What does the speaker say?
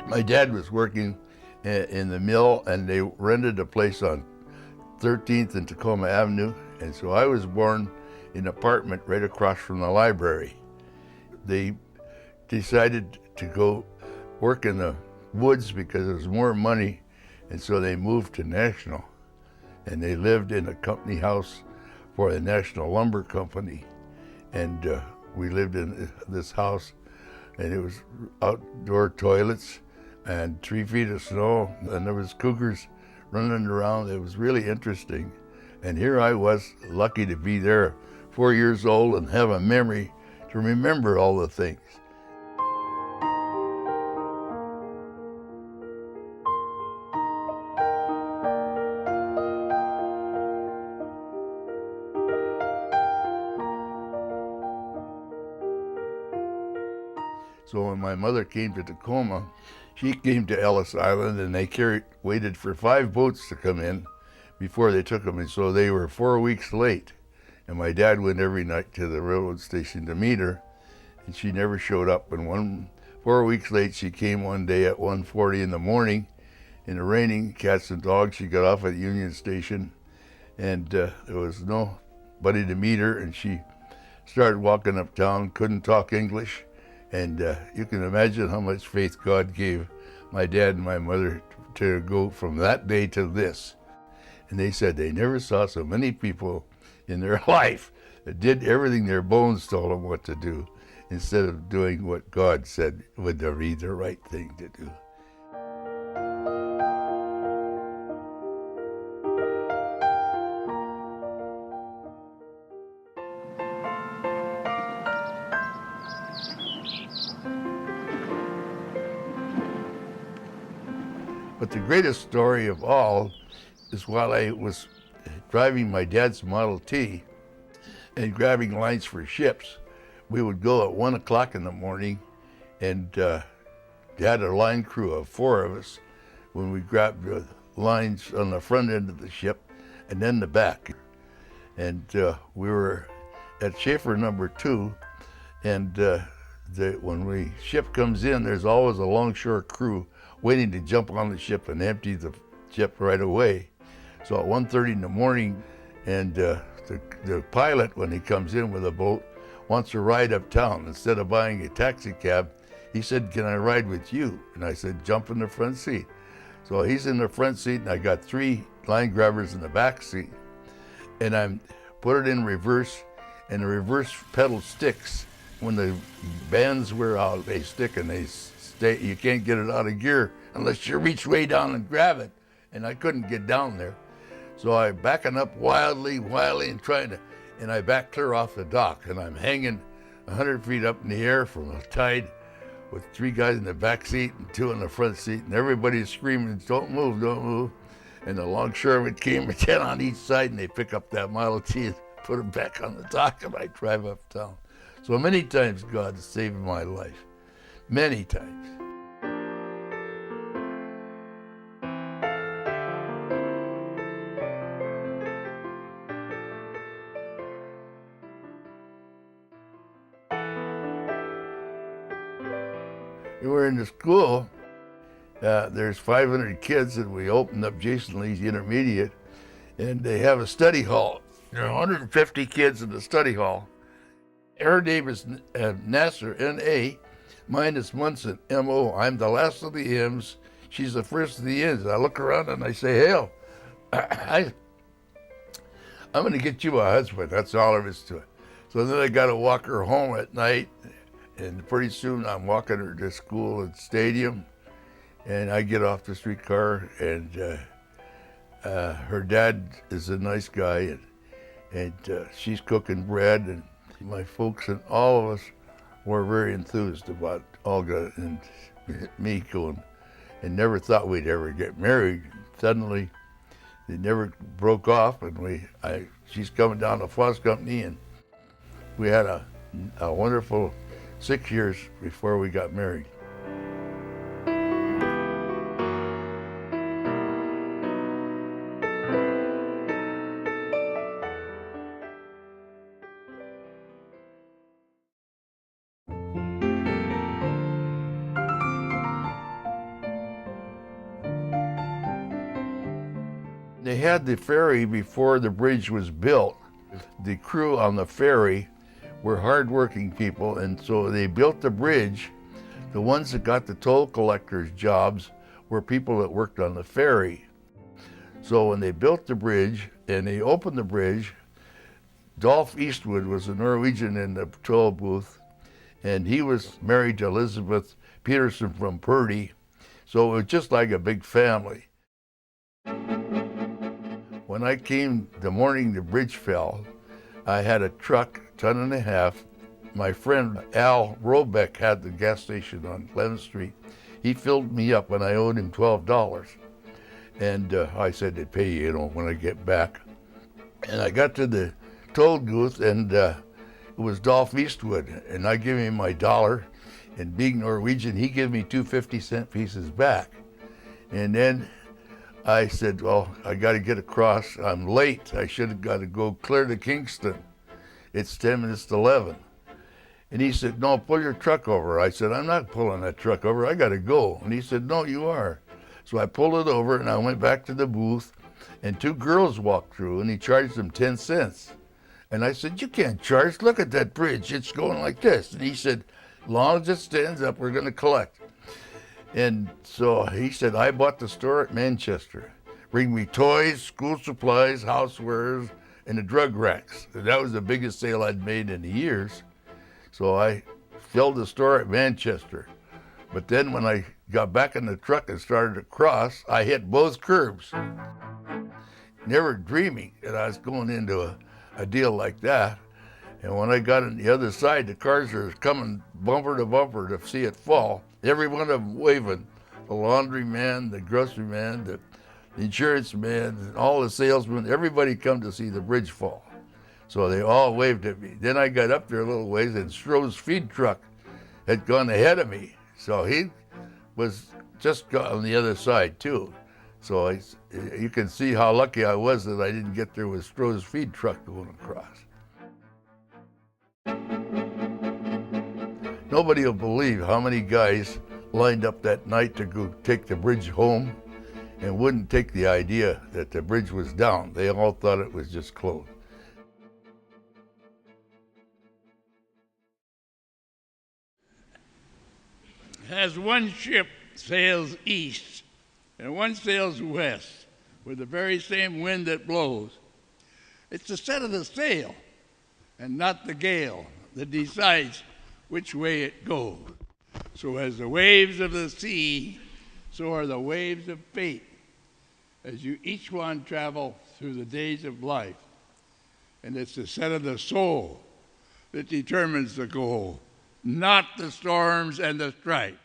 My dad was working in the mill, and they rented a place on 13th and Tacoma Avenue, and so I was born in an apartment right across from the library. They decided to go work in the woods because there was more money, and so they moved to National, and they lived in a company house for the National Lumber Company, and we lived in this house, and it was outdoor toilets and 3 feet of snow, and there was cougars running around. It was really interesting, and here I was, lucky to be there, 4 years old, and have a memory to remember all the things. So when my mother came to Tacoma, she came to Ellis Island, and they waited for 5 boats to come in before they took them, and so they were 4 weeks late. And my dad went every night to the railroad station to meet her, and she never showed up. And 4 weeks late, she came one day at 1:40 in the morning in the raining, cats and dogs. She got off at Union Station, and there was nobody to meet her, and she started walking uptown, couldn't talk English. And you can imagine how much faith God gave my dad and my mother to go from that day to this. And they said they never saw so many people in their life that did everything their bones told them what to do, instead of doing what God said would be the right thing to do. But the greatest story of all is while I was driving my dad's Model T and grabbing lines for ships. We would go at 1 o'clock in the morning, and they had a line crew of 4 of us when we grabbed the lines on the front end of the ship and then the back. And we were at Schaefer number 2, and when the ship comes in, there's always a longshore crew waiting to jump on the ship and empty the ship right away. So at 1:30 in the morning, and the pilot, when he comes in with a boat, wants to ride uptown. Instead of buying a taxi cab, he said, "Can I ride with you?" And I said, "Jump in the front seat." So he's in the front seat, and I got 3 line grabbers in the back seat. And I put it in reverse, and the reverse pedal sticks. When the bands wear out, they stick and they stay. You can't get it out of gear unless you reach way down and grab it. And I couldn't get down there. So I'm backing up wildly, and I back clear off the dock, and I'm hanging 100 feet up in the air from a tide with 3 guys in the back seat and 2 in the front seat, and everybody's screaming, "Don't move, don't move." And the longshoremen came with 10 on each side, and they pick up that Model T and put it back on the dock, and I drive uptown. So many times God has saved my life, many times. We were in the school. There's 500 kids, and we opened up Jason Lee's Intermediate, and they have a study hall. There are 150 kids in the study hall. Her name is Nasser, N-A, mine is Munson, M-O. I'm the last of the M's. She's the first of the N's. I look around and I say, "Hell, I'm going to get you a husband." That's all there is to it. So then I got to walk her home at night, and pretty soon I'm walking her to school at Stadium, and I get off the streetcar, and her dad is a nice guy, and she's cooking bread, and my folks and all of us were very enthused about Olga and me going, and never thought we'd ever get married. Suddenly, they never broke off, and she's coming down to Foss Company, and we had a wonderful 6 years before we got married. They had the ferry before the bridge was built. The crew on the ferry were hardworking people, and so they built the bridge. The ones that got the toll collectors' jobs were people that worked on the ferry. So when they built the bridge and they opened the bridge, Dolph Eastwood was a Norwegian in the toll booth, and he was married to Elizabeth Peterson from Purdy. So it was just like a big family. When I came the morning the bridge fell, I had a truck, 1.5 tons. My friend Al Robeck had the gas station on 11th Street. He filled me up and I owed him $12. And I said, they'd pay you, when I get back. And I got to the toll booth and it was Dolph Eastwood. And I gave him my $1. And being Norwegian, he gave me 2 50-cent pieces back. And then I said, well, I got to get across. I'm late. I should have got to go clear to Kingston. It's 10 minutes to 11. And he said, no, pull your truck over. I said, I'm not pulling that truck over. I got to go. And he said, no, you are. So I pulled it over and I went back to the booth and 2 girls walked through and he charged them 10 cents. And I said, you can't charge. Look at that bridge. It's going like this. And he said, as long as it stands up, we're going to collect. And so he said, I bought the store at Manchester. Bring me toys, school supplies, housewares, and the drug racks. And that was the biggest sale I'd made in years. So I filled the store at Manchester. But then when I got back in the truck and started to cross, I hit both curbs. Never dreaming that I was going into a deal like that. And when I got on the other side, the cars are coming bumper to bumper to see it fall. Every one of them waving. The laundry man, the grocery man, the insurance man, all the salesmen, everybody come to see the bridge fall. So they all waved at me. Then I got up there a little ways and Stroh's feed truck had gone ahead of me. So he was just on the other side too. So you can see how lucky I was that I didn't get there with Stroh's feed truck going across. Nobody will believe how many guys lined up that night to go take the bridge home and wouldn't take the idea that the bridge was down. They all thought it was just closed. As one ship sails east and one sails west with the very same wind that blows, it's the set of the sail and not the gale that decides which way it goes. So as the waves of the sea, so are the waves of fate, as you each one travel through the days of life. And it's the set of the soul that determines the goal, not the storms and the strife.